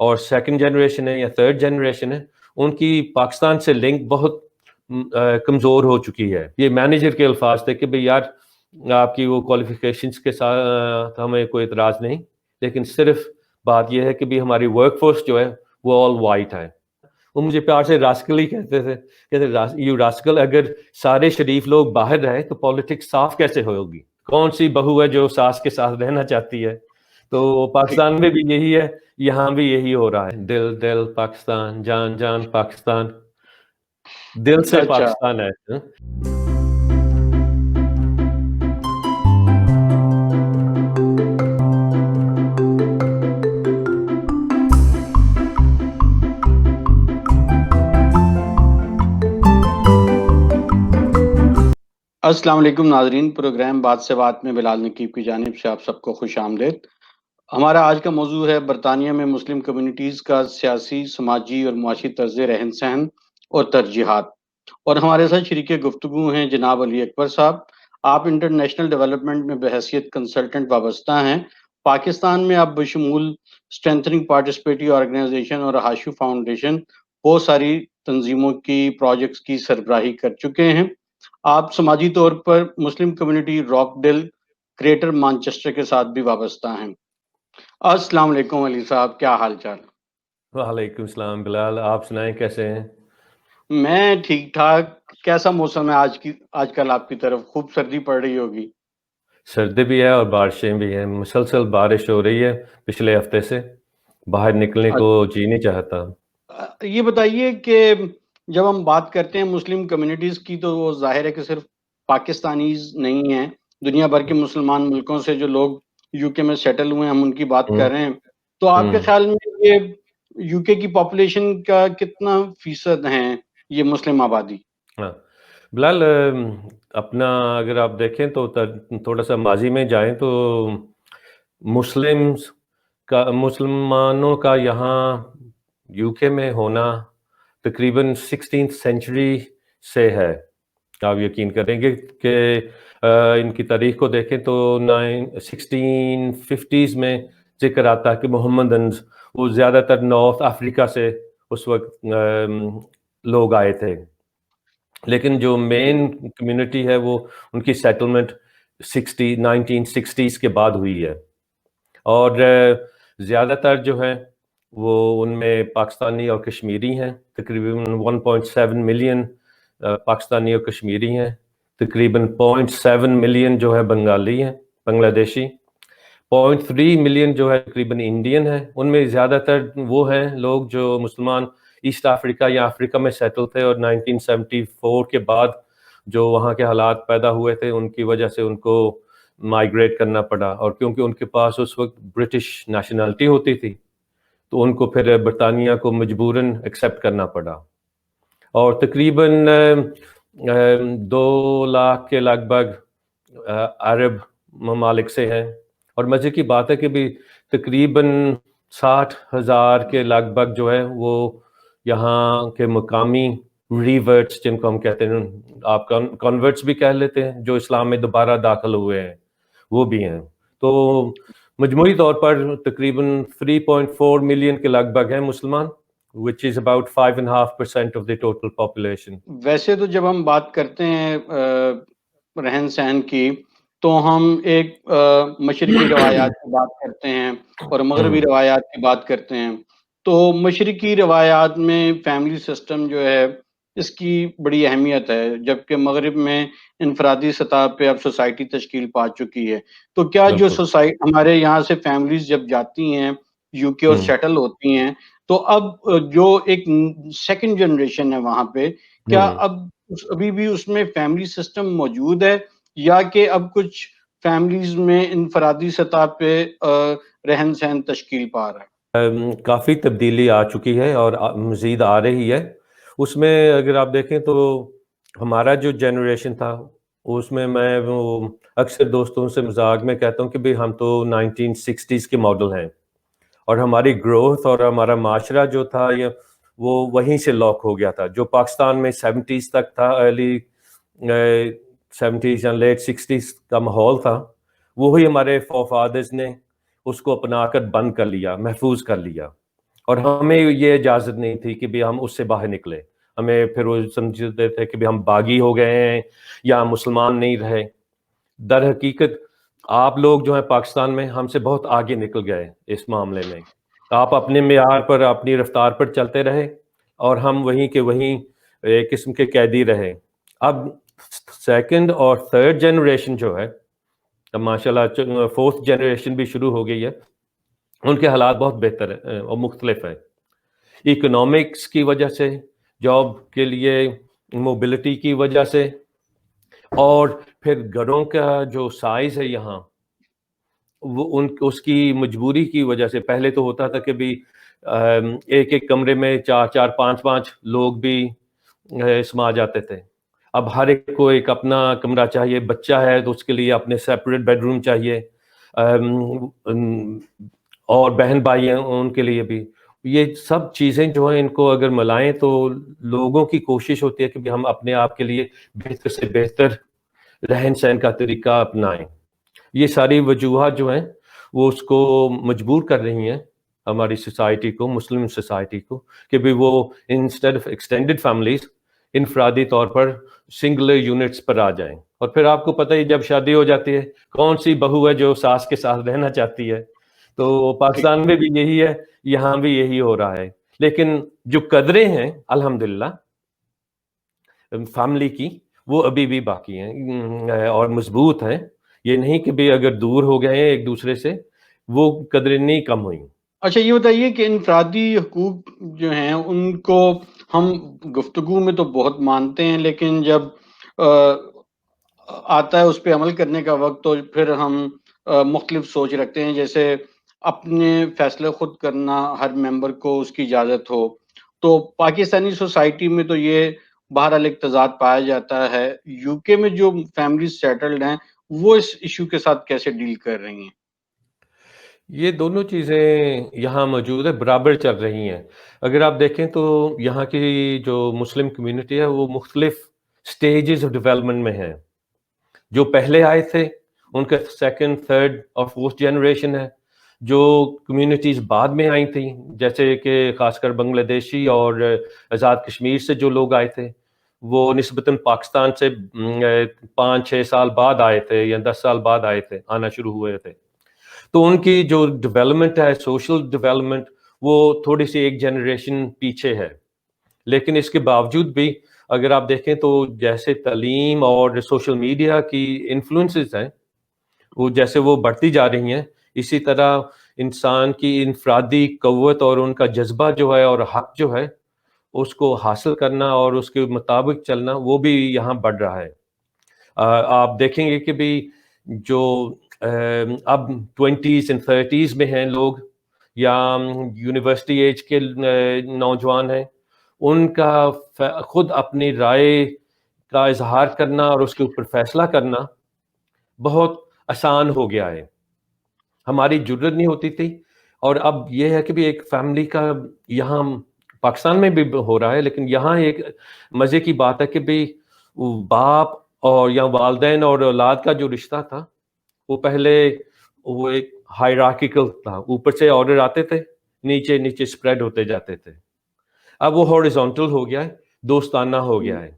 اور second generation ہے یا تھرڈ جنریشن ہے، ان کی پاکستان سے لنک بہت کمزور ہو چکی ہے. یہ مینیجر کے الفاظ تھے کہ بھئی یار آپ کی وہ کوالیفیکیشنز کے ساتھ ہمیں کوئی اعتراض نہیں، لیکن صرف بات یہ ہے کہ بھی ہماری ورک فورس جو ہے وہ آل وائٹ ہے. وہ مجھے پیار سے راسکل ہی کہتے تھے، کہتے یو راسکل، اگر سارے شریف لوگ باہر رہے تو پالیٹکس صاف کیسے ہوگی؟ کون سی بہو ہے جو ساس کے ساتھ رہنا چاہتی ہے؟ تو پاکستان میں بھی یہی ہے، یہاں بھی یہی ہو رہا ہے. دل دل پاکستان، جان جان پاکستان، دل سے اچھا پاکستان ہے. السلام علیکم ناظرین، پروگرام بات سے بات میں بلال نقیب کی جانب سے آپ سب کو خوش آمدید. ہمارا آج کا موضوع ہے برطانیہ میں مسلم کمیونٹیز کا سیاسی، سماجی اور معاشی طرز رہن سہن اور ترجیحات. اور ہمارے ساتھ شریک گفتگو ہیں جناب علی اکبر صاحب. آپ انٹرنیشنل ڈیولپمنٹ میں بحیثیت کنسلٹنٹ وابستہ ہیں. پاکستان میں آپ بشمول اسٹرینتھننگ پارٹیسپیٹری آرگنائزیشن اور ہاشو فاؤنڈیشن بہت ساری تنظیموں کی پروجیکٹس کی سربراہی کر چکے ہیں. آپ سماجی طور پر مسلم community Rochdale Greater Manchester کے ساتھ بھی وابستہ ہیں. السلام علیکم علی صاحب، کیا حال چال؟ وعلیکم السلام بلال، آپ سنائیں کیسے ہیں؟ میں ٹھیک ٹھاک. کیسا موسم ہے آج کل آپ کی طرف؟ خوب سردی پڑ رہی ہوگی. سردی بھی ہے اور بارشیں بھی ہیں، مسلسل بارش ہو رہی ہے پچھلے ہفتے سے، باہر نکلنے کو جی نہیں چاہتا. یہ بتائیے کہ جب ہم بات کرتے ہیں مسلم کمیونٹیز کی تو وہ ظاہر ہے کہ صرف پاکستانیز نہیں ہیں، دنیا بھر کے مسلمان ملکوں سے جو لوگ یو کے میں سیٹل ہوئے ہیں ہم ان کی بات کر رہے ہیں. تو آپ کے خیال میں یہ یو کے کی پاپولیشن کا کتنا فیصد ہیں یہ مسلم آبادی؟ ہاں بلال، اپنا اگر آپ دیکھیں تو تھوڑا سا ماضی میں جائیں تو مسلمانوں کا یہاں یو کے میں ہونا تقریباً 16th سینچری سے ہے. آپ یقین کریں گے کہ ان کی تاریخ کو دیکھیں تو 1650s میں ذکر آتا ہے کہ محمد انز وہ زیادہ تر نارتھ افریقہ سے اس وقت لوگ آئے تھے، لیکن جو مین کمیونٹی ہے وہ ان کی سیٹلمنٹ 1960s کے بعد ہوئی ہے. اور زیادہ تر جو ہے وہ ان میں پاکستانی اور کشمیری ہیں، تقریباً 1.7 ملین پاکستانی اور کشمیری ہیں، تقریباً 0.7 ملین جو ہے بنگالی ہیں، بنگلہ دیشی، 0.3 ملین جو ہے تقریباً انڈین ہیں. ان میں زیادہ تر وہ ہیں لوگ جو مسلمان ایسٹ افریقہ یا افریقہ میں سیٹل تھے، اور 1974 کے بعد جو وہاں کے حالات پیدا ہوئے تھے ان کی وجہ سے ان کو مائیگریٹ کرنا پڑا. اور کیونکہ ان کے پاس اس وقت برٹش نیشنلٹی ہوتی تھی تو ان کو پھر برطانیہ کو مجبوراً ایکسیپٹ کرنا پڑا. اور تقریباً 2 لاکھ کے لگ بھگ عرب ممالک سے ہیں. اور مزے کی بات ہے کہ بھی تقریباً 60,000 کے لگ بھگ جو ہے وہ یہاں کے مقامی ریورٹس، جن کو ہم کہتے ہیں، آپ کنورٹس بھی کہہ لیتے ہیں، جو اسلام میں دوبارہ داخل ہوئے ہیں، وہ بھی ہیں. تو مجموعی طور پر تقریباً 3.4 ملین کے لگ بھگ ہیں مسلمان، which is about 5.5% of the total population. ویسے تو جب ہم بات کرتے ہیں رہن سہن کی تو ہم ایک مشرقی روایات کی بات کرتے ہیں اور مغربی روایات کی بات کرتے ہیں. تو مشرقی روایات میں فیملی سسٹم جو ہے اس کی بڑی اہمیت ہے، جبکہ مغرب میں انفرادی سطح پہ اب سوسائٹی تشکیل پا چکی ہے. تو کیا جو ہمارے یہاں سے فیملیز جب جاتی ہیں یو کے اور سیٹل ہوتی ہیں تو اب جو ایک سیکنڈ جنریشن ہے وہاں پہ، کیا ابھی بھی اس میں فیملی سسٹم موجود ہے، یا کہ اب کچھ فیملیز میں انفرادی سطح پہ رہن سہن تشکیل پا رہا ہے؟ کافی تبدیلی آ چکی ہے اور مزید آ رہی ہے. اس میں اگر آپ دیکھیں تو ہمارا جو جنریشن تھا اس میں وہ اکثر دوستوں سے مذاق میں کہتا ہوں کہ بھئی ہم تو 1960s کے ماڈل ہیں، اور ہماری گروتھ اور ہمارا معاشرہ جو تھا وہ وہیں سے لاک ہو گیا تھا. جو پاکستان میں 70s تک تھا، ارلی 70s یا لیٹ 60s کا ماحول تھا، وہی ہمارے فادرز نے اس کو اپنا کر بند کر لیا، محفوظ کر لیا. اور ہمیں یہ اجازت نہیں تھی کہ بھی ہم اس سے باہر نکلے. ہمیں پھر وہ سمجھتے تھے کہ بھی ہم باغی ہو گئے ہیں یا مسلمان نہیں رہے. در حقیقت آپ لوگ جو ہیں پاکستان میں ہم سے بہت آگے نکل گئے اس معاملے میں. آپ اپنے معیار پر اپنی رفتار پر چلتے رہے اور ہم وہیں کے وہیں ایک قسم کے قیدی رہے. اب سیکنڈ اور تھرڈ جنریشن جو ہے، اب ماشاء اللہ فورتھ جنریشن بھی شروع ہو گئی ہے، ان کے حالات بہت بہتر ہیں اور مختلف ہے. اکنامکس کی وجہ سے، جاب کے لیے موبلٹی کی وجہ سے، اور پھر گھروں کا جو سائز ہے یہاں وہ اس کی مجبوری کی وجہ سے. پہلے تو ہوتا تھا کہ بھی ایک ایک کمرے میں 4 5 لوگ بھی سما جاتے تھے. اب ہر ایک کو ایک اپنا کمرہ چاہیے. بچہ ہے تو اس کے لیے اپنے سیپریٹ بیڈ روم چاہیے، اور بہن بھائی ہیں ان کے لیے بھی. یہ سب چیزیں جو ہیں ان کو اگر ملائیں تو لوگوں کی کوشش ہوتی ہے کہ ہم اپنے آپ کے لیے بہتر سے بہتر رہن سہن کا طریقہ اپنائیں. یہ ساری وجوہات جو ہیں وہ اس کو مجبور کر رہی ہیں ہماری سوسائٹی کو، مسلم سوسائٹی کو، کہ بھی وہ انسٹیڈ آف ایکسٹینڈڈ فیملیز انفرادی طور پر سنگل یونٹس پر آ جائیں. اور پھر آپ کو پتہ ہی جب شادی ہو جاتی ہے کون سی بہو ہے جو ساس کے ساتھ رہنا چاہتی ہے. تو پاکستان میں بھی یہی ہے، یہاں بھی یہی ہو رہا ہے. لیکن جو قدریں ہیں الحمدللہ فیملی کی، وہ ابھی بھی باقی ہیں اور مضبوط ہیں. یہ نہیں کہ بھی اگر دور ہو گئے ہیں ایک دوسرے سے وہ قدریں نہیں کم ہوئیں. اچھا یہ بتائیے کہ انفرادی حقوق جو ہیں ان کو ہم گفتگو میں تو بہت مانتے ہیں، لیکن جب آتا ہے اس پہ عمل کرنے کا وقت تو پھر ہم مختلف سوچ رکھتے ہیں. جیسے اپنے فیصلے خود کرنا، ہر ممبر کو اس کی اجازت ہو. تو پاکستانی سوسائٹی میں تو یہ بہرحال ایک تضاد پایا جاتا ہے. یو کے میں جو فیملیز سیٹلڈ ہیں وہ اس ایشو کے ساتھ کیسے ڈیل کر رہی ہیں؟ یہ دونوں چیزیں یہاں موجود ہے، برابر چل رہی ہیں. اگر آپ دیکھیں تو یہاں کی جو مسلم کمیونٹی ہے وہ مختلف سٹیجز آف ڈیولپمنٹ میں ہے. جو پہلے آئے تھے ان کا سیکنڈ، تھرڈ اور فورتھ جنریشن ہے. جو کمیونٹیز بعد میں آئی تھیں جیسے کہ خاص کر بنگلہ دیشی اور آزاد کشمیر سے جو لوگ آئے تھے وہ نسبتاً پاکستان سے 5 6 سال بعد آئے تھے یا 10 سال بعد آئے تھے، آنا شروع ہوئے تھے. تو ان کی جو ڈیولپمنٹ ہے، سوشل ڈیولپمنٹ، وہ تھوڑی سی ایک جنریشن پیچھے ہے. لیکن اس کے باوجود بھی اگر آپ دیکھیں تو جیسے تعلیم اور سوشل میڈیا کی انفلوئنسز ہیں وہ جیسے وہ بڑھتی جا رہی ہیں، اسی طرح انسان کی انفرادی قوت اور ان کا جذبہ جو ہے اور حق جو ہے اس کو حاصل کرنا اور اس کے مطابق چلنا وہ بھی یہاں بڑھ رہا ہے. آپ دیکھیں گے کہ بھی جو اب 20s and 30s میں ہیں لوگ یا یونیورسٹی ایج کے نوجوان ہیں، ان کا خود اپنی رائے کا اظہار کرنا اور اس کے اوپر فیصلہ کرنا بہت آسان ہو گیا ہے. ہماری جرت نہیں ہوتی تھی. اور اب یہ ہے کہ بھی ایک فیملی کا یہاں پاکستان میں بھی ہو رہا ہے، لیکن یہاں ایک مزے کی بات ہے کہ بھی باپ اور یا والدین اور اولاد کا جو رشتہ تھا وہ پہلے وہ ایک ہائرارکیکل تھا، اوپر سے آرڈر آتے تھے، نیچے نیچے اسپریڈ ہوتے جاتے تھے. اب وہ ہاریزونٹل ہو گیا ہے، دوستانہ ہو گیا ہے.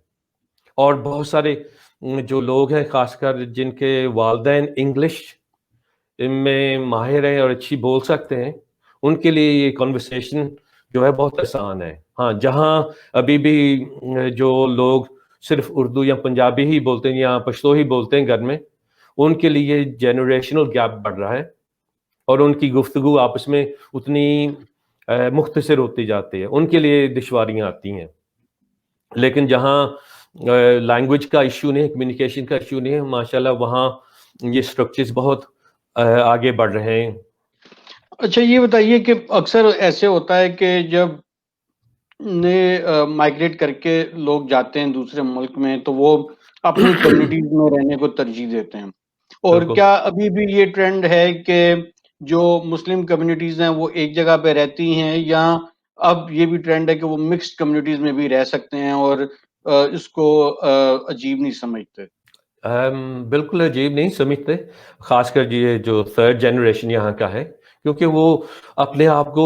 اور بہت سارے جو لوگ ہیں خاص کر جن کے والدین انگلش ان میں ماہر ہیں اور اچھی بول سکتے ہیں، ان کے لیے یہ کنورسیشن جو ہے بہت آسان ہے. ہاں جہاں ابھی بھی جو لوگ صرف اردو یا پنجابی ہی بولتے ہیں یا پشتو ہی بولتے ہیں گھر میں، ان کے لیے جنریشنل گیپ بڑھ رہا ہے اور ان کی گفتگو آپس میں اتنی مختصر ہوتی جاتی ہے، ان کے لیے دشواریاں آتی ہیں. لیکن جہاں لینگویج کا ایشو نہیں ہے، کمیونیکیشن کا ایشو نہیں ہے، ماشاءاللہ وہاں یہ اسٹرکچرز بہت آگے بڑھ رہے ہیں. اچھا یہ بتائیے کہ اکثر ایسے ہوتا ہے کہ جب مائگریٹ کر کے لوگ جاتے ہیں دوسرے ملک میں تو وہ اپنی کمیونٹیز میں رہنے کو ترجیح دیتے ہیں. اور بالکل. کیا ابھی بھی یہ ٹرینڈ ہے کہ جو مسلم کمیونٹیز ہیں وہ ایک جگہ پہ رہتی ہیں، یا اب یہ بھی ٹرینڈ ہے کہ وہ مکسڈ کمیونٹیز میں بھی رہ سکتے ہیں اور اس کو عجیب نہیں سمجھتے؟ بالکل عجیب نہیں سمجھتے، خاص کر یہ جو تھرڈ جنریشن یہاں کا ہے، کیونکہ وہ اپنے آپ کو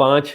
5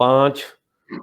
5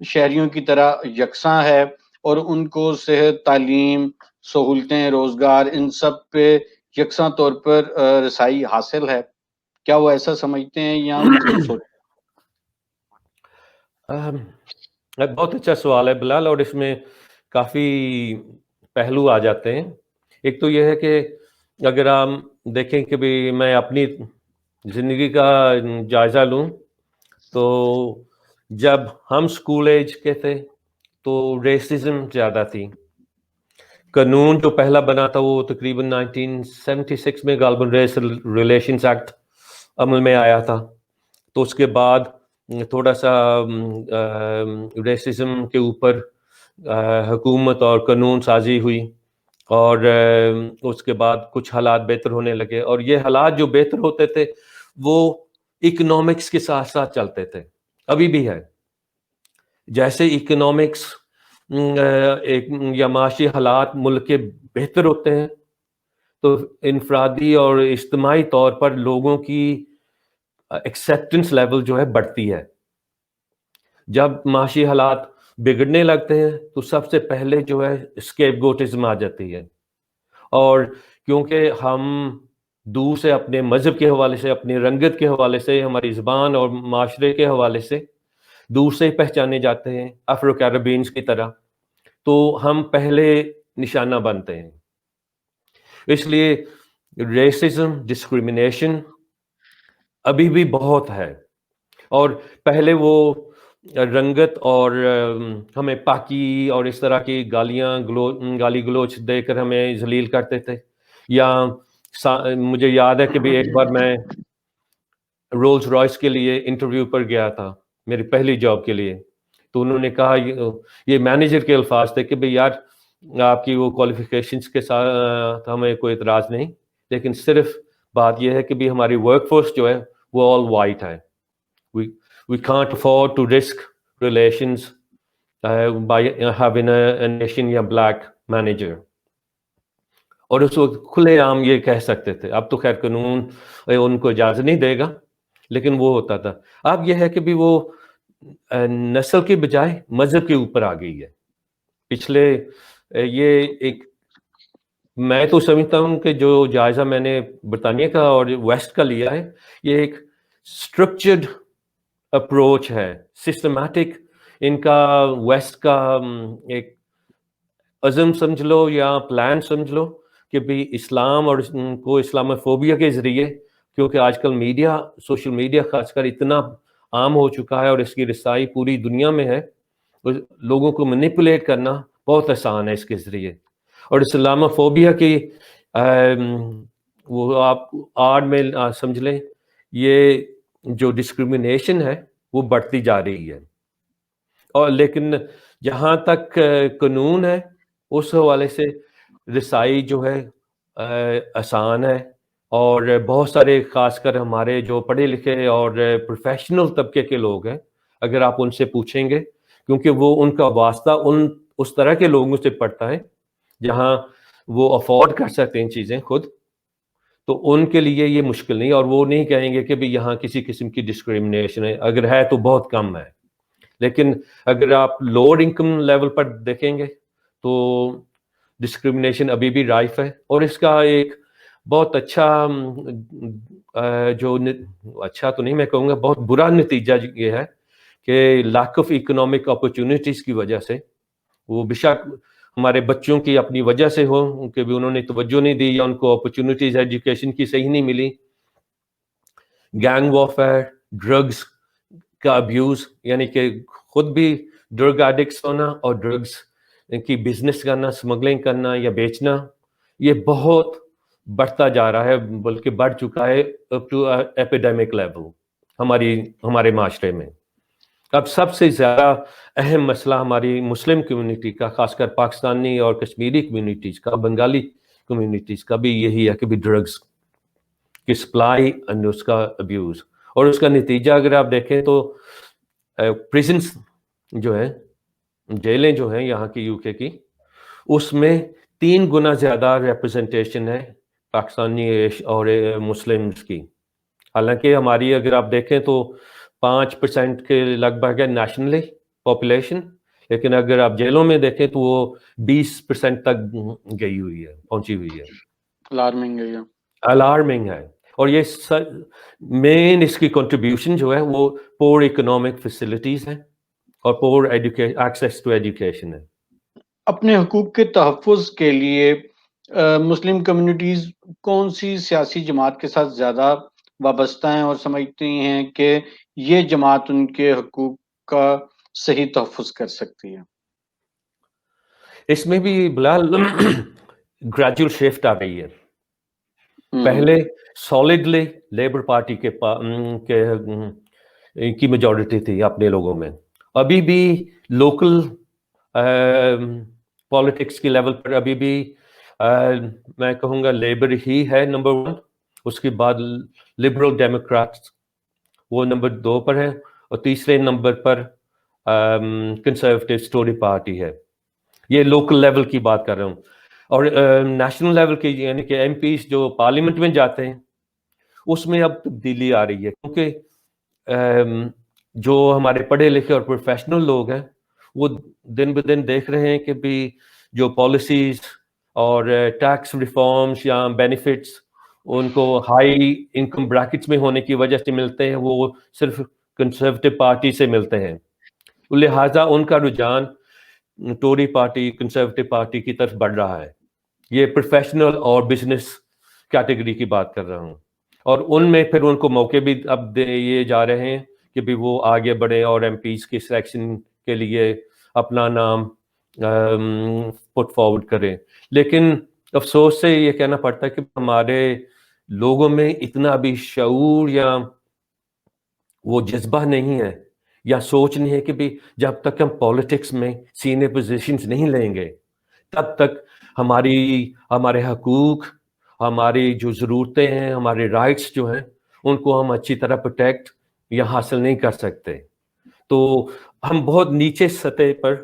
شہریوں کی طرح یکساں ہے اور ان کو صحت، تعلیم، سہولتیں، روزگار ان سب پہ یکساں طور پر رسائی حاصل ہے؟ کیا وہ ایسا سمجھتے ہیں یا مختلف سوچ؟ بہت اچھا سوال ہے بلال، اور اس میں کافی پہلو آ جاتے ہیں. ایک تو یہ ہے کہ اگر آپ دیکھیں کہ بھی میں اپنی زندگی کا جائزہ لوں تو جب ہم اسکول ایج کے تھے تو ریسزم زیادہ تھی. قانون جو پہلا بنا تھا وہ تقریباً 1976 میں غالباً ریس ریلیشنز ایکٹ عمل میں آیا تھا. تو اس کے بعد تھوڑا سا ریسزم کے اوپر حکومت اور قانون سازی ہوئی، اور اس کے بعد کچھ حالات بہتر ہونے لگے. اور یہ حالات جو بہتر ہوتے تھے وہ اکنامکس کے ساتھ ساتھ چلتے تھے، ابھی بھی ہے. جیسے اکنامکس یا معاشی حالات ملک کے بہتر ہوتے ہیں تو انفرادی اور اجتماعی طور پر لوگوں کی ایکسیپٹنس لیول جو ہے بڑھتی ہے. جب معاشی حالات بگڑنے لگتے ہیں تو سب سے پہلے جو ہے اسکیپ گوٹزم آ جاتی ہے. اور کیونکہ ہم دور سے اپنے مذہب کے حوالے سے، اپنی رنگت کے حوالے سے، ہماری زبان اور معاشرے کے حوالے سے دور سے پہچانے جاتے ہیں افرو کیریبینز کی طرح، تو ہم پہلے نشانہ بنتے ہیں. اس لیے ریسزم، ڈسکریمنیشن ابھی بھی بہت ہے. اور پہلے وہ رنگت اور ہمیں پاکی اور اس طرح کی گالی گلوچ دے کر ہمیں ذلیل کرتے تھے. یا مجھے یاد ہے کہ بھی ایک بار میں رولز رائس کے لیے انٹرویو پر گیا تھا میری پہلی جاب کے لیے، تو انہوں نے کہا، یہ مینیجر کے الفاظ تھے کہ بھئی یار آپ کی وہ کوالیفیکیشنز کے ساتھ ہمیں کوئی اعتراض نہیں، لیکن صرف بات یہ ہے کہ بھی ہماری ورک فورس جو ہے وہ آل وائٹ ہے. We can't afford to risk relations by having a nation یا black manager. اور اس وقت کھلے عام یہ کہہ سکتے تھے. اب تو خیر قانون ان کو اجازت نہیں دے گا، لیکن وہ ہوتا تھا. اب یہ ہے کہ بھی وہ نسل کے بجائے مذہب کے اوپر آ گئی ہے. پچھلے یہ ایک میں تو سمجھتا ہوں کہ جو جائزہ میں نے برطانیہ کا اور ویسٹ کا لیا ہے، یہ ایک اسٹرکچرڈ اپروچ ہے، سسٹمیٹک. ان کا ویسٹ کا ایک عزم سمجھ لو یا پلان سمجھ لو کہ بھی اسلام اور کو اسلاموفوبیا کے ذریعے، کیونکہ آج کل میڈیا، سوشل میڈیا خاص کر اتنا عام ہو چکا ہے اور اس کی رسائی پوری دنیا میں ہے، لوگوں کو مینیپولیٹ کرنا بہت آسان ہے اس کے ذریعے. اور اسلاموفوبیا کی وہ آپ آڑ میں سمجھ لیں، یہ جو ڈسکریمنیشن ہے وہ بڑھتی جا رہی ہے. اور لیکن جہاں تک قانون ہے اس حوالے سے رسائی جو ہے آسان ہے. اور بہت سارے خاص کر ہمارے جو پڑھے لکھے اور پروفیشنل طبقے کے لوگ ہیں، اگر آپ ان سے پوچھیں گے، کیونکہ وہ ان کا واسطہ اس طرح کے لوگوں سے پڑتا ہے جہاں وہ افورڈ کر سکتے ہیں چیزیں خود، تو ان کے لیے یہ مشکل نہیں. اور وہ نہیں کہیں گے کہ بھی یہاں کسی قسم کی ڈسکریمنیشن ہے، اگر ہے تو بہت کم ہے. لیکن اگر آپ لوور انکم لیول پر دیکھیں گے تو ڈسکریمنیشن ابھی بھی رائف ہے. اور اس کا ایک بہت اچھا اچھا تو نہیں میں کہوں گا، بہت برا نتیجہ یہ ہے کہ لیک آف اکنامک اپرچونٹیز کی وجہ سے، وہ بشک ہمارے بچوں کی اپنی وجہ سے ہو کہ بھی انہوں نے توجہ نہیں دی یا ان کو اپرچونٹیز ایجوکیشن کی صحیح نہیں ملی، گینگ وارفیئر، ڈرگز کا ابیوز، یعنی کہ خود بھی ڈرگ ایڈکٹس ہونا اور ڈرگز کی بزنس کرنا، اسمگلنگ کرنا یا بیچنا، یہ بہت بڑھتا جا رہا ہے، بلکہ بڑھ چکا ہے اپ ٹو ایپیڈیمک لیول ہمارے معاشرے میں. اب سب سے زیادہ اہم مسئلہ ہماری مسلم کمیونٹی کا، خاص کر پاکستانی اور کشمیری کمیونٹیز کا، بنگالی کمیونٹیز کا بھی یہی ہے کہ بھی ڈرگز کی سپلائی اینڈ اس کا ابیوز. اور اس کا نتیجہ اگر آپ دیکھیں تو پریزنس جو ہے، جیلیں جو ہیں یہاں کی UK کی، اس میں 3 گنا زیادہ ریپرزنٹیشن ہے پاکستانی اور مسلمز کی. حالانکہ ہماری اگر آپ دیکھیں تو 5% کے لگ بھگ ہے نیشنلی پاپولیشن, لیکن اگر آپ جیلوں میں دیکھیں تو وہ 20% تک گئی ہوئی ہے, پہنچی ہوئی ہے. الارمنگ ہے یہ. الارمنگ ہے. اور یہ مین اس کی کنٹریبیوشن جو ہے وہ پور اکنامک فیسلٹیز ہیں اور پور ایکسیس ٹو ایجوکیشن ہے. اپنے حقوق کے تحفظ کے لیے مسلم کمیونٹیز کون سی سیاسی جماعت کے ساتھ زیادہ وابستہ ہیں اور سمجھتی ہیں کہ یہ جماعت ان کے حقوق کا صحیح تحفظ کر سکتی ہے؟ اس میں بھی بلال گریجول شفٹ آ گئی ہے. پہلے سالڈلی لیبر پارٹی کی میجورٹی تھی اپنے لوگوں میں. ابھی بھی لوکل پالیٹکس کے لیول پر ابھی بھی میں کہوں گا لیبر ہی ہے نمبر 1. اس کے بعد لبرل ڈیموکریٹس وہ نمبر 2 پر ہے, اور تیسرے نمبر پر کنسرویٹو ٹوری پارٹی ہے. یہ لوکل لیول کی بات کر رہا ہوں. اور نیشنل لیول کے یعنی کہ ایم پیز جو پارلیمنٹ میں جاتے ہیں اس میں اب تبدیلی آ رہی ہے, کیونکہ جو ہمارے پڑھے لکھے اور پروفیشنل لوگ ہیں وہ دن بدن دیکھ رہے ہیں کہ بھی جو پالیسیز اور ٹیکس ریفارمز یا بینیفٹس ان کو ہائی انکم بریکٹس میں ہونے کی وجہ سے ملتے ہیں, وہ صرف کنسرویٹو پارٹی سے ملتے ہیں. لہٰذا ان کا رجحان ٹوری پارٹی کنسرویٹو پارٹی کی طرف بڑھ رہا ہے. یہ پروفیشنل اور بزنس کیٹیگری کی بات کر رہا ہوں, اور ان میں پھر ان کو موقع بھی اب دیے جا رہے ہیں کہ بھی وہ آگے بڑھیں اور ایم پیز کی سلیکشن کے لیے اپنا نام پٹ فارورڈ کریں. لیکن افسوس سے یہ کہنا پڑتا ہے کہ ہمارے لوگوں میں اتنا بھی شعور یا وہ جذبہ نہیں ہے یا سوچ نہیں ہے کہ بھی جب تک ہم پالیٹکس میں سینئر پوزیشنز نہیں لیں گے تب تک ہمارے حقوق, ہماری جو ضرورتیں ہیں, ہمارے رائٹس جو ہیں ان کو ہم اچھی طرح پروٹیکٹ یا حاصل نہیں کر سکتے. تو ہم بہت نیچے سطح پر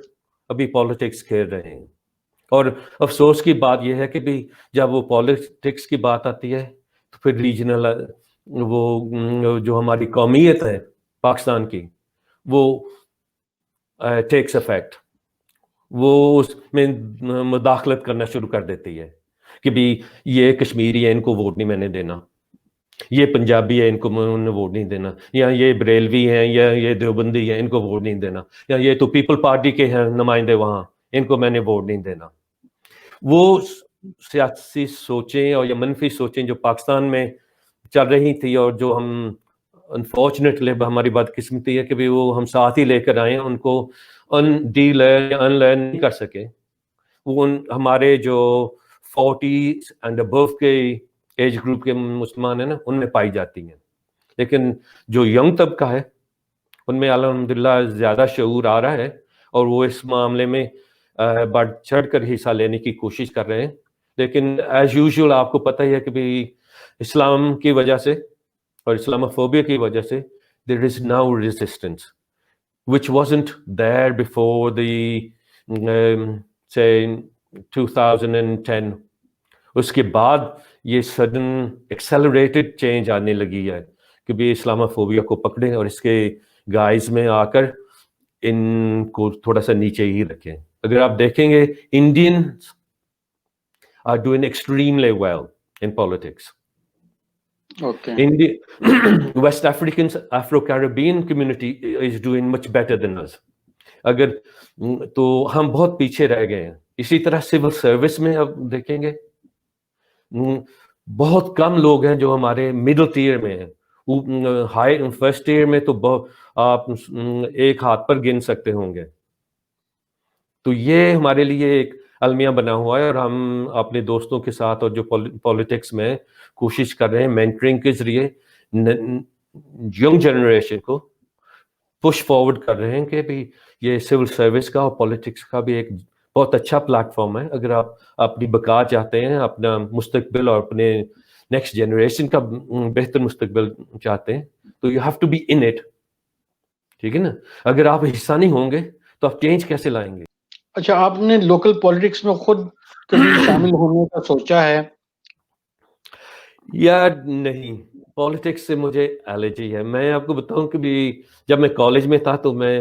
ابھی پالیٹکس کھیل رہے ہیں. اور افسوس کی بات یہ ہے کہ بھی جب وہ پالیٹکس کی بات آتی ہے تو پھر ریجنل وہ جو ہماری قومیت ہے پاکستان کی وہ ٹیکس افیکٹ, وہ اس میں مداخلت کرنا شروع کر دیتی ہے کہ بھی یہ کشمیری ہے ان کو ووٹ نہیں میں نے دینا, یہ پنجابی ہے ان کو ووٹ نہیں دینا, یا یہ بریلوی ہیں یا یہ دیوبندی ہے ان کو ووٹ نہیں دینا, یا یہ تو پیپل پارٹی کے ہیں نمائندے وہاں ان کو میں نے ووٹ نہیں دینا. وہ سیاسی سوچیں اور یا منفی سوچیں جو پاکستان میں چل رہی تھی اور جو ہم انفارچونیٹلی ہماری بدقسمتی ہے کہ بھی وہ ہم ساتھ ہی لے کر آئے ہیں, ان کو ڈی لرن یا ان لرن نہیں کر سکے. وہ ہمارے جو 40 اینڈ ابو کے ایج گروپ کے مسلمان ہیں نا ان میں پائی جاتی ہیں, لیکن جو ینگ طبقہ ہے ان میں الحمدللہ زیادہ شعور آ رہا ہے اور وہ اس معاملے میں بڑھ چڑھ کر حصہ لینے کی کوشش کر رہے ہیں. لیکن ایز یوزول آپ کو پتہ ہی ہے کہ بھی اسلام کی وجہ سے اور اسلاموفوبیا کی وجہ سے there is now resistance which wasn't there before the say 2010. اس کے بعد یہ سڈن ایکسیلریٹڈ چینج آنے لگی ہے کہ بھی اسلاموفوبیا کو پکڑیں اور اس کے گائز میں آ کر ان کو تھوڑا سا نیچے ہی رکھیں. اگر آپ دیکھیں گے Indians are doing extremely well in politics. Okay. West Africans, Afro-Caribbean community is doing much better than us. اگر تو ہم بہت پیچھے رہ گئے ہیں. اسی طرح سول سروس میں آپ دیکھیں گے بہت کم لوگ ہیں جو ہمارے مڈل ٹیئر میں ہیں. ہائی فرسٹ ایئر میں تو آپ ایک ہاتھ پر گن سکتے ہوں گے. تو یہ ہمارے لیے ایک المیہ بنا ہوا ہے اور ہم اپنے دوستوں کے ساتھ اور جو پولیٹکس میں کوشش کر رہے ہیں مینٹرنگ کے ذریعے ینگ جنریشن کو پش فارورڈ کر رہے ہیں کہ بھی یہ سول سروس کا اور پولیٹکس کا بھی ایک بہت اچھا پلیٹ فارم ہے. اگر آپ اپنی بقا چاہتے ہیں, اپنا مستقبل اور اپنے نیکسٹ جنریشن کا بہتر مستقبل چاہتے ہیں تو you have to be in it. ٹھیک ہے نا, اگر آپ حصہ نہیں ہوں گے تو آپ چینج کیسے لائیں گے؟ اچھا, آپ نے لوکل پالیٹکس میں خود کبھی شامل ہونے کا سوچا ہے؟ یا نہیں, پالیٹکس سے مجھے الرجی ہے. میں آپ کو بتاؤں کہ بھی جب میں کالج میں تھا تو میں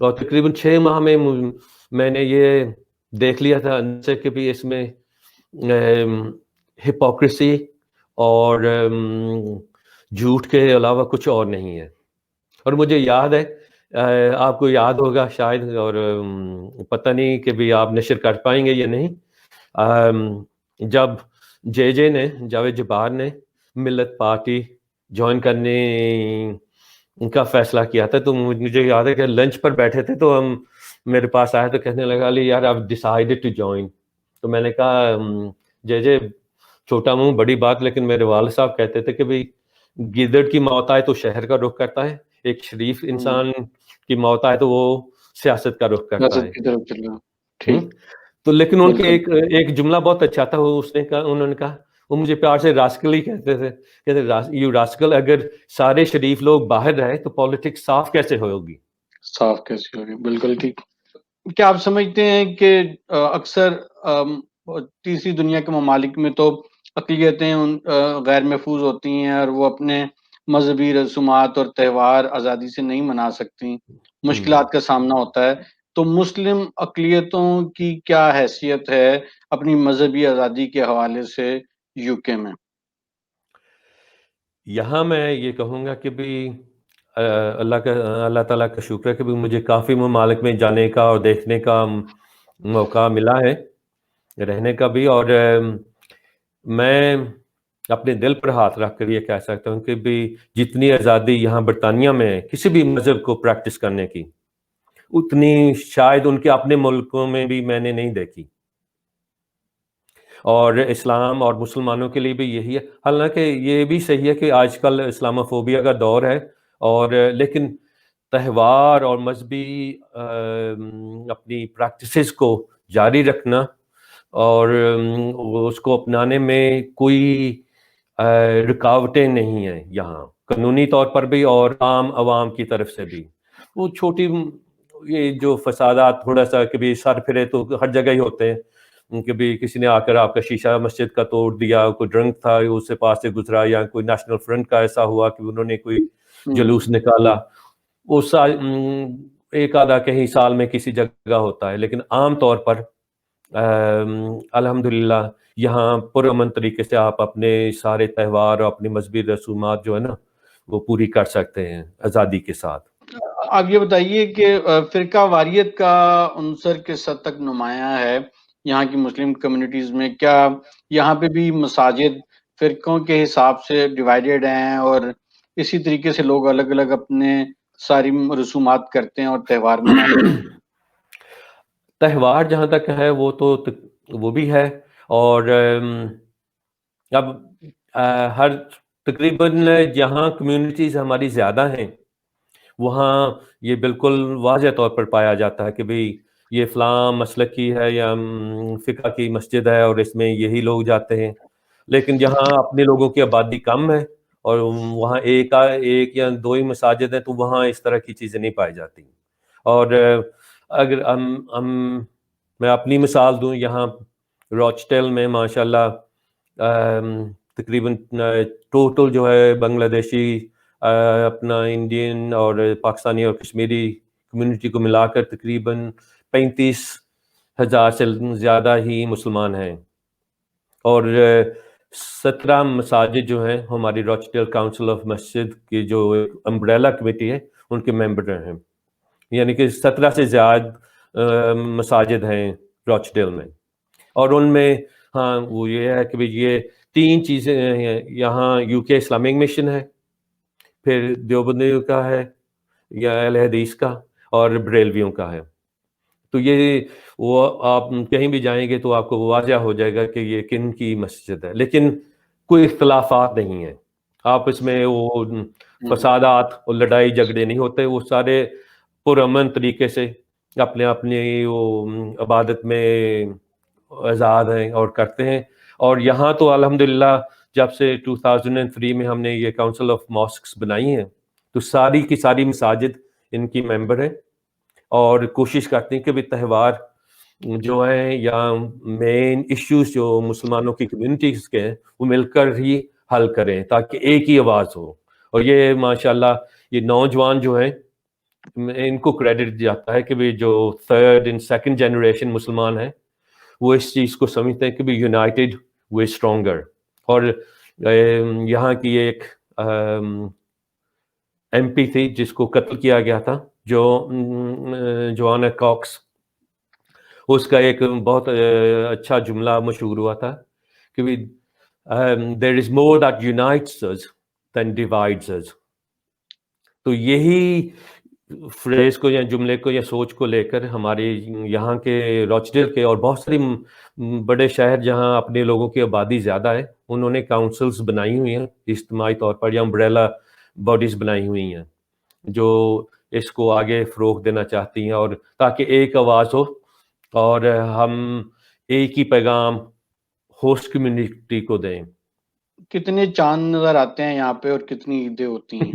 اور تقریباً 6 ماہ میں میں نے یہ دیکھ لیا تھا اندر سے کہ بھی اس میں ہپوکریسی اور جھوٹ کے علاوہ کچھ اور نہیں ہے. اور مجھے یاد ہے آپ کو یاد ہوگا شاید اور پتہ نہیں کہ بھی آپ نشر کر پائیں گے یا نہیں, جب جے نے جاوید جبار نے ملت پارٹی جوائن کرنے کا فیصلہ کیا تھا تو مجھے یاد ہے کہ لنچ پر بیٹھے تھے تو ہم میرے پاس آیا تو کہنے لگا علی یار I've decided to join. تو میں نے کہا جے چھوٹا منہ بڑی بات, لیکن میرے والد صاحب کہتے تھے کہ بھئی گیدڑ کی موت آئے تو شہر کا رخ کرتا ہے, ایک شریف انسان کی موت آئے تو وہ سیاست کا رخ کرتا سیاست ہے. کی طرف چل رہا. ٹھیک. تو لیکن ان کے بالکل. ایک جملہ بہت اچھا تھا, وہ اس نے کہا, انہوں نے کہا, وہ مجھے پیار سے راسکل ہی کہتے تھے, کہتے یو راسکل, اگر سارے شریف لوگ باہر رہے تو پالیٹکس صاف کیسے ہوگی؟ صاف کیسے ہوگی. بالکل ٹھیک. کیا آپ سمجھتے ہیں کہ اکثر تیسری دنیا کے ممالک میں تو اقلیتیں غیر محفوظ ہوتی ہیں اور وہ اپنے مذہبی رسومات اور تہوار آزادی سے نہیں منا سکتی, مشکلات کا سامنا ہوتا ہے, تو مسلم اقلیتوں کی کیا حیثیت ہے اپنی مذہبی آزادی کے حوالے سے یو کے میں؟ یہاں میں یہ کہوں گا کہ بھی اللہ تعالیٰ کا شکر ہے کہ بھی مجھے کافی ممالک میں جانے کا اور دیکھنے کا موقع ملا ہے, رہنے کا بھی, اور میں اپنے دل پر ہاتھ رکھ کر یہ کہہ سکتا ہوں کہ بھی جتنی آزادی یہاں برطانیہ میں ہے کسی بھی مذہب کو پریکٹس کرنے کی, اتنی شاید ان کے اپنے ملکوں میں بھی میں نے نہیں دیکھی. اور اسلام اور مسلمانوں کے لیے بھی یہی ہے, حالانکہ یہ بھی صحیح ہے کہ آج کل اسلاموفوبیا کا دور ہے, اور لیکن تہوار اور مذہبی اپنی پریکٹسز کو جاری رکھنا اور اس کو اپنانے میں کوئی رکاوٹیں نہیں ہیں یہاں, قانونی طور پر بھی اور عام عوام کی طرف سے بھی. وہ چھوٹی یہ جو فسادات تھوڑا سا کبھی سر پھرے تو ہر جگہ ہی ہوتے ہیں, کہ بھی کسی نے آ کر آپ کا شیشہ مسجد کا توڑ دیا, کوئی ڈرنک تھا اس سے پاس سے گزرا, یا کوئی نیشنل فرنٹ کا ایسا ہوا کہ انہوں نے کوئی جلوس نکالا, وہ ایک آدھا کہیں سال میں کسی جگہ ہوتا ہے, لیکن عام طور پر الحمدللہ یہاں پرامن طریقے سے آپ اپنے سارے تہوار اور اپنی مذہبی رسومات جو ہے نا وہ پوری کر سکتے ہیں آزادی کے ساتھ. آپ یہ بتائیے کہ فرقہ واریت کا عنصر کس حد تک نمایاں ہے یہاں کی مسلم کمیونٹیز میں؟ کیا یہاں پہ بھی مساجد فرقوں کے حساب سے ڈیوائیڈڈ ہیں اور اسی طریقے سے لوگ الگ الگ اپنے ساری رسومات کرتے ہیں اور تہوار مناتے ہیں؟ تہوار جہاں تک ہے وہ تو وہ بھی ہے, اور اب ہر تقریباً جہاں کمیونٹیز ہماری زیادہ ہیں وہاں یہ بالکل واضح طور پر پایا جاتا ہے کہ بھئی یہ فلاں مسلک کی ہے یا فقہ کی مسجد ہے اور اس میں یہی لوگ جاتے ہیں, لیکن جہاں اپنے لوگوں کی آبادی کم ہے اور وہاں ایک یا دو ہی مساجد ہیں تو وہاں اس طرح کی چیزیں نہیں پائی جاتی. اور اگر میں اپنی مثال دوں, یہاں روچٹیل میں ماشاءاللہ تقریباً ٹوٹل جو ہے بنگلہ دیشی اپنا انڈین اور پاکستانی اور کشمیری کمیونٹی کو ملا کر تقریباً 35,000 سے زیادہ ہی مسلمان ہیں, اور 17 مساجد جو ہیں ہماری روچٹیل کاؤنسل آف مسجد کی جو امبریلا کمیٹی ہے ان کے ممبر ہیں, یعنی کہ 17 سے زیادہ مساجد ہیں روچڈیل میں. اور ان میں ہاں وہ یہ ہے کہ یہ 3 چیزیں ہیں, یہاں یو کے اسلامک مشن ہے, پھر دیوبندیوں کا ہے یا اہل حدیث کا, اور بریلویوں کا ہے. تو یہ وہ آپ کہیں بھی جائیں گے تو آپ کو واضح ہو جائے گا کہ یہ کن کی مسجد ہے, لیکن کوئی اختلافات نہیں ہیں آپس میں, وہ فسادات اور لڑائی جھگڑے نہیں ہوتے, وہ سارے پرامن طریقے سے اپنے وہ عبادت میں آزاد ہیں اور کرتے ہیں. اور یہاں تو الحمدللہ جب سے 2003 میں ہم نے یہ کاؤنسل آف ماسکس بنائی ہیں تو ساری کی ساری مساجد ان کی ممبر ہیں, اور کوشش کرتے ہیں کہ بھی تہوار جو ہیں یا مین ایشوز جو مسلمانوں کی کمیونٹیز کے ہیں وہ مل کر ہی حل کریں تاکہ ایک ہی آواز ہو اور یہ ماشاءاللہ یہ نوجوان جو ہیں ان کو کریڈٹ جاتا ہے کہ بھی جو تھرڈ اینڈ سیکنڈ جنریشن مسلمان ہیں وہ اس چیز کو سمجھتے ہیں کہ بھی یونائٹیڈ وے اسٹرانگر. اور یہاں کی ایک ایم پی تھی جس کو قتل کیا گیا تھا جو جوانا کاکس، اس کا ایک بہت اچھا جملہ مشہور ہوا تھا کہ there is more that unites us than divides us. تو یہی فریز کو یا جملے کو یا سوچ کو لے کر ہمارے یہاں کے روچڈیل کے اور بہت ساری بڑے شہر جہاں اپنے لوگوں کی آبادی زیادہ ہے انہوں نے کاؤنسلز بنائی ہوئی ہیں اجتماعی طور پر یا امبریلا باڈیز بنائی ہوئی ہیں جو اس کو آگے فروغ دینا چاہتی ہیں اور تاکہ ایک آواز ہو اور ہم ایک ہی پیغام ہوسٹ کمیونٹی کو دیں. کتنے چاند نظر آتے ہیں یہاں پہ اور کتنی عیدیں ہوتی ہیں؟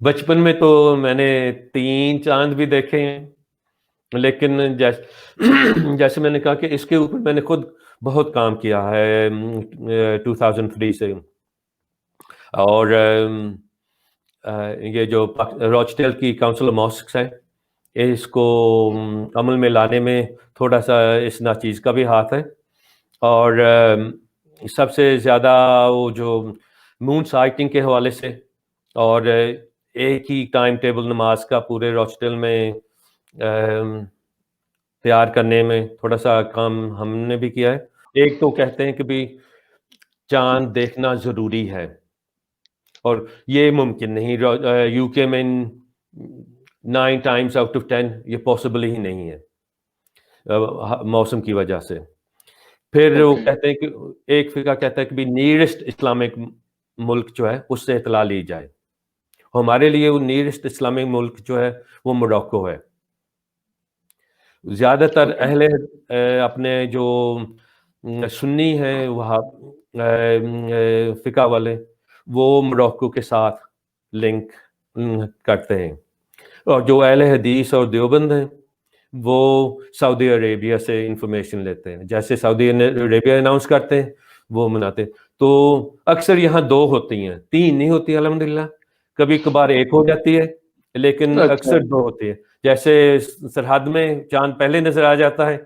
بچپن میں تو میں نے 3 چاند بھی دیکھے ہیں، لیکن جیسے میں نے کہا کہ اس کے اوپر میں نے خود بہت کام کیا ہے 2003 سے. اور یہ جو روچڈیل کی کاؤنسل آف ماسکس ہے اس کو عمل میں لانے میں تھوڑا سا اس ناچیز کا بھی ہاتھ ہے. اور سب سے زیادہ وہ جو مون سائٹنگ کے حوالے سے اور ایک ہی ٹائم ٹیبل نماز کا پورے روچڈیل میں تیار کرنے میں تھوڑا سا کام ہم نے بھی کیا ہے. ایک تو کہتے ہیں کہ بھی چاند دیکھنا ضروری ہے اور یہ ممکن نہیں، یو کے میں 9 times out of 10 یہ پاسبل ہی نہیں ہے موسم کی وجہ سے. پھر وہ کہتے ہیں کہ ایک فرقہ کہتا ہے کہ بھی نیئرسٹ اسلامک ملک جو ہے اس سے اطلاع لی جائے. ہمارے لیے وہ نیئرسٹ اسلامک ملک جو ہے وہ موروکو ہے. زیادہ تر اہل اپنے جو سنی ہیں وہاں فقہ والے وہ موروکو کے ساتھ لنک کرتے ہیں، اور جو اہل حدیث اور دیوبند ہیں وہ سعودی عربیہ سے انفارمیشن لیتے ہیں. جیسے سعودی عربیہ اناؤنس کرتے ہیں وہ مناتے ہیں. تو اکثر یہاں 2 ہوتی ہیں، 3 نہیں ہوتی الحمدللہ، کبھی کبھار 1 ہو جاتی ہے لیکن اکثر 2 ہوتی ہے. جیسے سرحد میں چاند پہلے نظر آ جاتا ہے،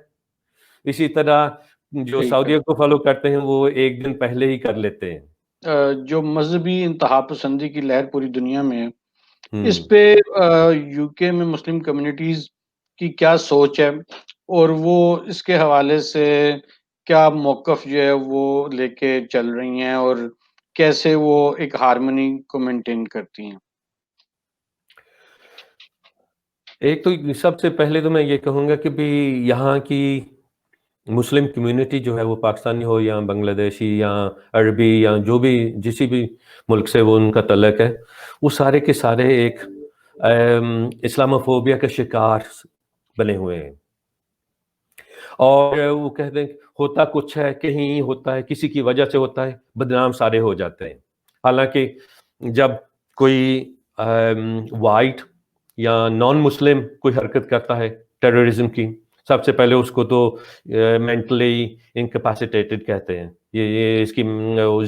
اسی طرح جو سعودیہ کو فالو کرتے ہیں وہ 1 دن پہلے ہی کر لیتے ہیں. جو مذہبی انتہا پسندی کی لہر پوری دنیا میں ہے، اس پہ یو کے میں مسلم کمیونٹیز کی کیا سوچ ہے اور وہ اس کے حوالے سے کیا موقف جو ہے وہ لے کے چل رہی ہیں اور کیسے وہ ایک ہارمنی کو مینٹین کرتی ہیں؟ ایک تو سب سے پہلے تو میں یہ کہوں گا کہ بھی یہاں کی مسلم کمیونٹی جو ہے وہ پاکستانی ہو یا بنگلہ دیشی یا عربی یا جو بھی جسی بھی ملک سے وہ ان کا تعلق ہے، وہ سارے کے سارے ایک اسلاموفوبیا کا شکار بنے ہوئے ہیں. اور وہ کہتے ہیں ہوتا کچھ ہے، کہیں ہوتا ہے، کسی کی وجہ سے ہوتا ہے، بدنام سارے ہو جاتے ہیں. حالانکہ جب کوئی وائٹ یا نان مسلم کوئی حرکت کرتا ہے ٹیررزم کی، سب سے پہلے اس کو تو مینٹلی انکیپیسیٹیٹڈ کہتے ہیں. یہ اس کی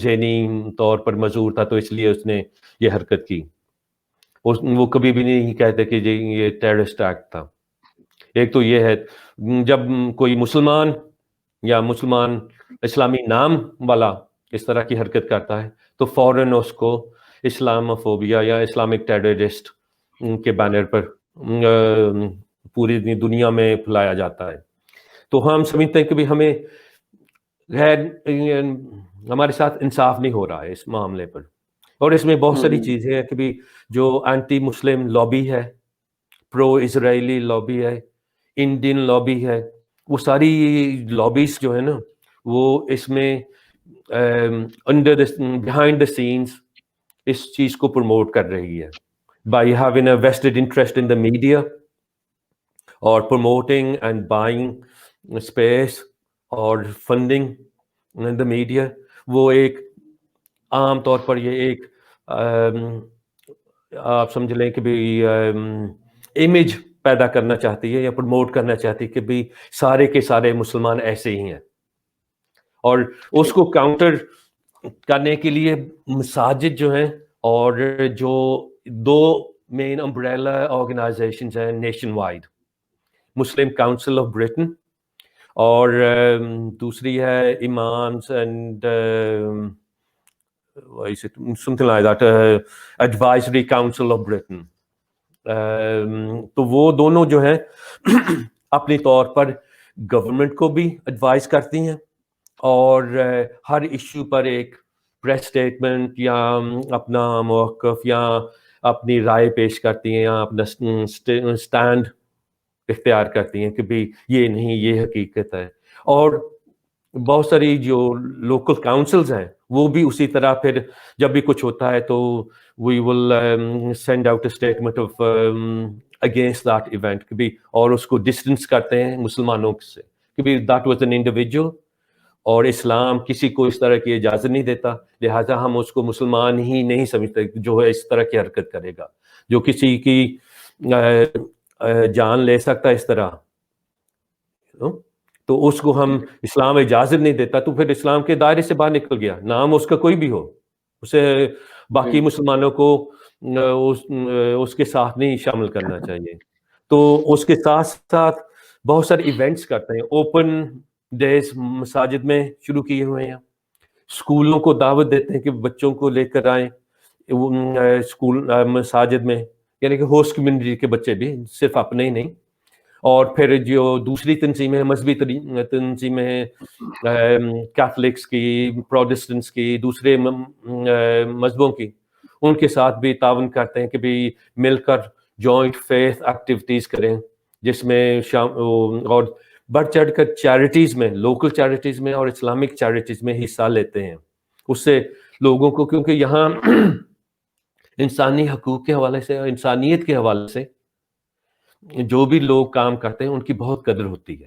ذہنی طور پر معذور تھا تو اس لیے اس نے یہ حرکت کی. وہ کبھی بھی نہیں کہتے کہ یہ ٹیررسٹ ایکٹ تھا. ایک تو یہ ہے جب کوئی مسلمان یا مسلمان اسلامی نام والا اس طرح کی حرکت کرتا ہے تو فوراً اس کو اسلاموفوبیا یا اسلامک ٹیررسٹ کے بینر پر پوری دنیا میں پھیلایا جاتا ہے. تو ہم سمجھتے ہیں کہ بھی ہمیں ہمارے ساتھ انصاف نہیں ہو رہا ہے اس معاملے پر. اور اس میں بہت ساری چیزیں ہیں کہ بھی جو اینٹی مسلم لابی ہے، پرو اسرائیلی لابی ہے، انڈین لابی ہے، وہ ساری لابیز جو ہے نا وہ اس میں بیہائنڈ دا سینس اس چیز کو پروموٹ کر رہی ہے by having a vested interest in the media اور پروموٹنگ اینڈ بائنگ اسپیس اور فنڈنگ دا میڈیا. وہ ایک عام طور پر یہ ایک آپ سمجھ لیں کہ بھی امیج پیدا کرنا چاہتی ہے یا پروموٹ کرنا چاہتی ہے کہ بھی سارے کے سارے مسلمان ایسے ہی ہیں. اور اس کو کاؤنٹر کرنے کے لیے مساجد جو ہیں اور جو دو مین امبریلا آرگنائزیشنز ہیں nationwide, Muslim council of Britain اور دوسری ہے imams and something like that, advisory council of Britain. تو وہ دونوں جو ہیں اپنی طور پر گورنمنٹ کو بھی ایڈوائز کرتی ہیں اور ہر ایشو پر ایک پریس سٹیٹمنٹ یا اپنا موقف یا اپنی رائے پیش کرتی ہیں یا اپنا سٹینڈ اختیار کرتی ہیں کہ بھی یہ نہیں، یہ حقیقت ہے. اور بہت ساری جو لوکل کاؤنسلز ہیں وہ بھی اسی طرح پھر جب بھی کچھ ہوتا ہے تو we will send out a statement of against that event کہ بھی، اور اس کو ڈسٹینس کرتے ہیں مسلمانوں سے کہ بھی دیٹ واز این انڈیویجول، اور اسلام کسی کو اس طرح کی اجازت نہیں دیتا، لہٰذا ہم اس کو مسلمان ہی نہیں سمجھتے جو ہے اس طرح کی حرکت کرے گا، جو کسی کی جان لے سکتا ہے اس طرح، تو اس کو ہم اسلام اجازت نہیں دیتا، تو پھر اسلام کے دائرے سے باہر نکل گیا، نام اس کا کوئی بھی ہو، اسے باقی مسلمانوں کو اس کے ساتھ نہیں شامل کرنا چاہیے. تو اس کے ساتھ ساتھ بہت سارے ایونٹس کرتے ہیں، اوپن ڈیز مساجد میں شروع کیے ہوئے ہیں، اسکولوں کو دعوت دیتے ہیں کہ بچوں کو لے کر آئیں اسکول مساجد میں، یعنی کہ ہوسٹ کمیونٹی کے بچے بھی، صرف اپنے ہی نہیں. اور پھر جو دوسری تنظیمیں مذہبی تنظیمیں کیتھلکس کی، پروٹسٹنٹس کی، دوسرے مذہبوں کی، ان کے ساتھ بھی تعاون کرتے ہیں کہ بھی مل کر جوائنٹ فیتھ ایکٹیویٹیز کریں، جس میں اور بڑھ چڑھ کر چیریٹیز میں، لوکل چیریٹیز میں اور اسلامک چیریٹیز میں حصہ لیتے ہیں. اس سے لوگوں کو، کیونکہ یہاں انسانی حقوق کے حوالے سے اور انسانیت کے حوالے سے جو بھی لوگ کام کرتے ہیں ان کی بہت قدر ہوتی ہے.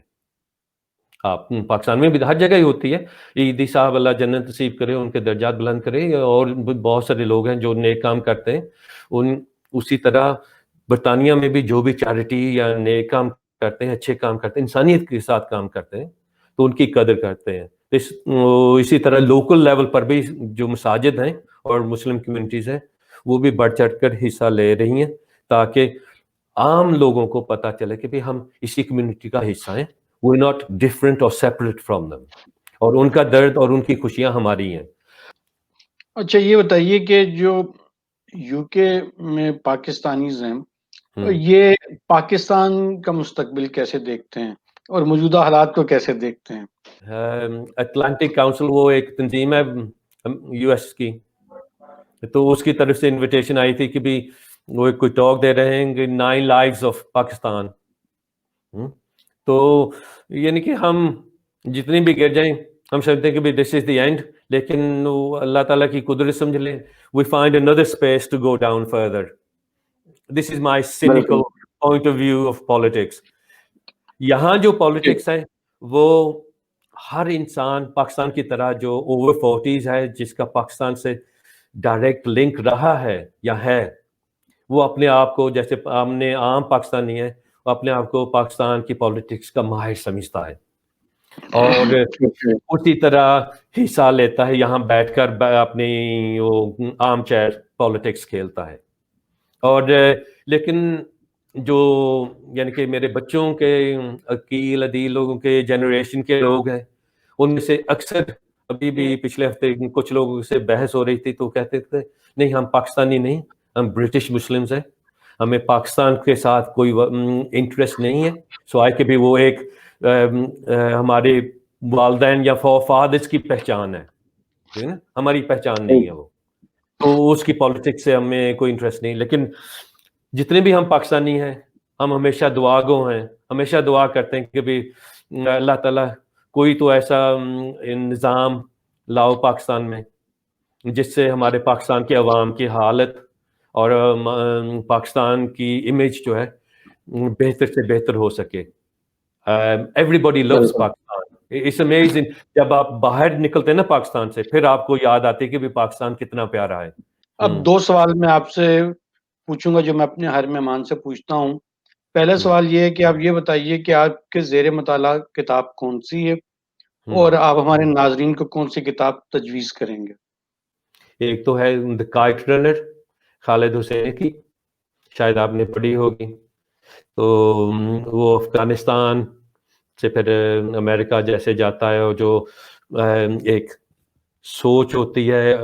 آپ پاکستان میں بھی ہر جگہ ہی ہوتی ہے. عیدی صاحب اللہ جنت نصیب کرے، ان کے درجات بلند کرے، اور بہت سارے لوگ ہیں جو نیک کام کرتے ہیں. اسی طرح برطانیہ میں بھی جو بھی چیریٹی یا نیک کام کرتے ہیں، اچھے کام کرتے ہیں، انسانیت کے ساتھ کام کرتے ہیں، تو ان کی قدر کرتے ہیں. اسی طرح لوکل لیول پر بھی جو مساجد ہیں اور مسلم کمیونٹیز ہیں وہ بھی بڑھ چڑھ کر حصہ لے رہی ہیں، تاکہ عام لوگوں کو پتہ چلے کہ بھی ہم اسی کمیونٹی کا حصہ ہیں، we're not different or separate from them، اور ان کا درد اور ان کی خوشیاں ہماری ہیں. اچھا یہ بتائیے کہ جو یو کے میں پاکستانیز ہیں، یہ پاکستان کا مستقبل کیسے دیکھتے ہیں اور موجودہ حالات کو کیسے دیکھتے ہیں؟ اٹلانٹک کاؤنسل وہ ایک تنظیم ہے یو ایس کی، تو اس کی طرف سے انویٹیشن آئی تھی کہ بھی وہ کوئی ٹاک دے رہے ہیں کہ 9 lives آف پاکستان. تو یعنی کہ ہم جتنی بھی گر جائیں ہم سمجھتے ہیں کہ بھی دس از دی اینڈ، لیکن اللہ تعالیٰ کی قدرت سمجھ لیں، we find another space to go down further. This is my cynical point of view of politics. یہاں جو پالیٹکس ہے وہ ہر انسان پاکستان کی طرح جو اوور 40s ہے، جس کا پاکستان سے ڈائریکٹ لنک رہا ہے یا ہے، وہ اپنے آپ کو، جیسے ہم نے عام پاکستانی ہے، وہ اپنے آپ کو پاکستان کی پالیٹکس کا ماہر سمجھتا ہے اور اسی طرح حصہ لیتا ہے، یہاں بیٹھ کر اپنی عام چیئر پالیٹکس کھیلتا ہے. اور لیکن جو یعنی کہ میرے بچوں کے عقیل عدیل لوگوں کے جنریشن کے لوگ ہیں، ان میں سے اکثر ابھی بھی پچھلے ہفتے کچھ لوگوں سے بحث ہو رہی تھی تو کہتے تھے نہیں ہم پاکستانی نہیں، ہم برٹش مسلمز ہیں، ہمیں پاکستان کے ساتھ کوئی انٹرسٹ نہیں ہے. سوائے کہ بھی وہ ایک ہمارے والدین یا فادرز کی پہچان ہے، ہماری پہچان نہیں ہے وہ، تو اس کی پالیٹکس سے ہمیں کوئی انٹرسٹ نہیں. لیکن جتنے بھی ہم پاکستانی ہیں ہم ہمیشہ دعا گو ہیں، ہمیشہ دعا کرتے ہیں کہ بھی اللہ تعالیٰ کوئی تو ایسا نظام لاؤ پاکستان میں جس سے ہمارے پاکستان کے عوام کی حالت اور پاکستان کی امیج جو ہے بہتر سے بہتر ہو سکے. Everybody loves Pakistan. It's amazing جب آپ باہر نکلتے ہیں نا پاکستان سے، پھر آپ کو یاد آتی ہے کہ بھی پاکستان کتنا پیارا ہے. اب 2 سوال میں آپ سے پوچھوں گا جو میں اپنے ہر مہمان سے پوچھتا ہوں. پہلا سوال یہ ہے کہ آپ یہ بتائیے کہ آپ کے زیر مطالعہ کتاب کون سی ہے اور آپ ہمارے ناظرین کو کون سی کتاب تجویز کریں گے؟ ایک تو ہے دا کائٹ رنر خالد حسین کی، شاید آپ نے پڑھی ہوگی. تو وہ افغانستان سے پھر امریکہ جیسے جاتا ہے، اور جو ایک سوچ ہوتی ہے،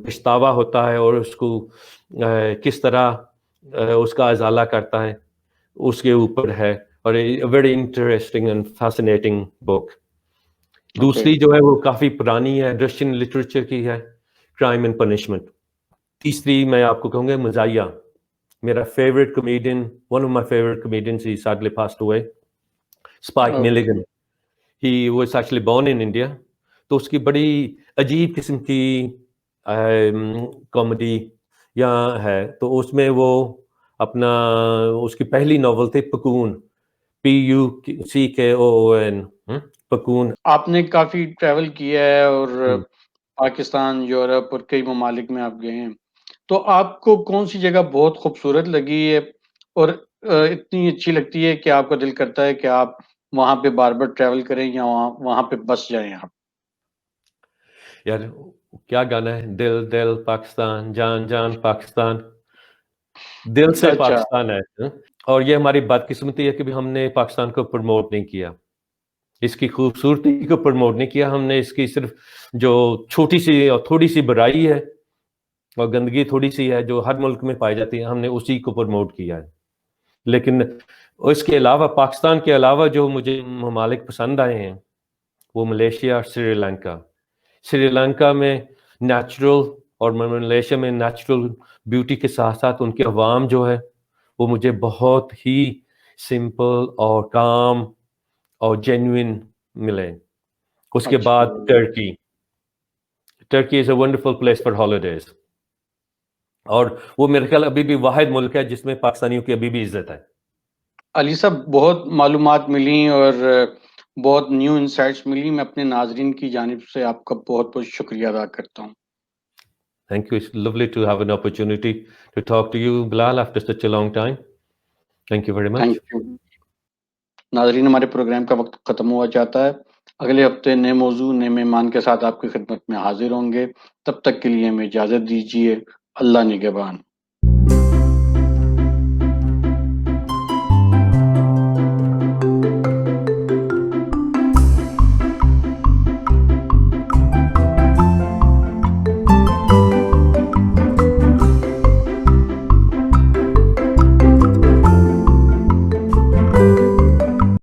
پچھتاوا ہوتا ہے، اور اس کو کس طرح اس کا ازالہ کرتا ہے، اس کے اوپر ہے، اور ویری انٹرسٹنگ اینڈ فیسنیٹنگ بک. دوسری جو ہے وہ کافی پرانی ہے، رشین لٹریچر کی ہے، کرائم اینڈ پنشمنٹ. تیسری میں آپ کو کہوں گا مزاحیہ. میرا favourite comedian, one of my favourite comedians he sadly passed away, Spike Milligan. He was actually born in India. تو اس کی بڑی عجیب قسم کی کامیڈی یہاں ہے. تو اس میں وہ اپنا اس کی پہلی ناول تھی پکون، PUCKOON، پکون. آپ نے کافی ٹریول کیا ہے اور پاکستان، یورپ اور کئی ممالک میں آپ گئے ہیں، تو آپ کو کون سی جگہ بہت خوبصورت لگی ہے اور اتنی اچھی لگتی ہے کہ آپ کا دل کرتا ہے کہ آپ وہاں پہ بار بار ٹریول کریں یا وہاں پہ بس جائیں آپ؟ یار کیا گانا ہے، دل دل پاکستان، جان جان پاکستان، دل سے اچھا، پاکستان ہے. اور یہ ہماری بدقسمتی ہے کہ ہم نے پاکستان کو پروموٹ نہیں کیا، اس کی خوبصورتی کو پروموٹ نہیں کیا ہم نے. اس کی صرف جو چھوٹی سی اور تھوڑی سی برائی ہے اور گندگی تھوڑی سی ہے جو ہر ملک میں پائی جاتی ہے، ہم نے اسی کو پروموٹ کیا ہے. لیکن اس کے علاوہ، پاکستان کے علاوہ جو مجھے ممالک پسند آئے ہیں وہ ملیشیا اور سری لنکا. سری لنکا میں نیچرل، اور ملیشیا میں نیچرل بیوٹی کے ساتھ ساتھ ان کے عوام جو ہے وہ مجھے بہت ہی سمپل اور کام اور جینوئن ملے. اس کے بعد اچھا، Turkey is a wonderful place for holidays. اور وہ میرے خیال ابھی بھی واحد ملک ہے جس میں پاکستانیوں کی ابھی بھی عزت ہے. علی صاحب بہت معلومات ملیں اور بہت نیو انسائٹس ملی. میں اپنے ناظرین کی جانب سے آپ کا بہت بہت شکریہ ادا کرتا ہوں. Thank you. It's lovely to have an opportunity to talk to you, Bilal, after such a long time. Thank you very much. Thank you. ناظرین، ہمارے پروگرام کا وقت ختم ہوا جاتا ہے. اگلے ہفتے نئے موضوع، نئے مہمان کے ساتھ آپ کی خدمت میں حاضر ہوں گے. تب تک کے لیے ہمیں اجازت دیجیے. اللہ نگہبان.